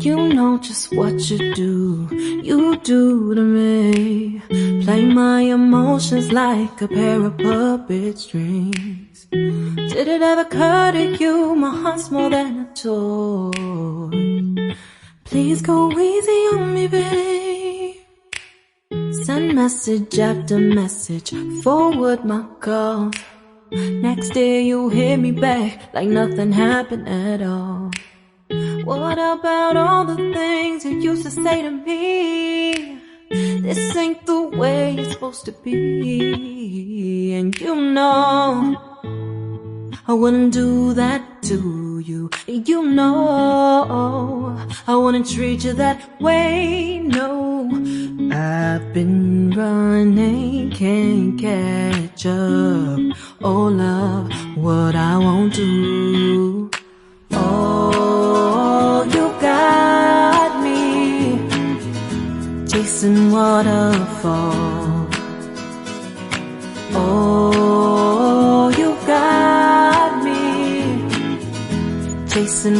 You know just what you do to me. Play my emotions like a pair of puppet strings. Did it ever occur to you my heart's more than a toy? Please go easy on me, babe. Send message after message, forward my calls. Next day you hit me back like nothing happened at all. What about all the things you used to say to me? This ain't the way it's supposed to be. And you know I wouldn't do that to you. You know I wouldn't treat you that way, no. I've been running, can't catch up. Oh love, what I won't do. Oh, you got me chasing waterfalls. Oh, you got me chasing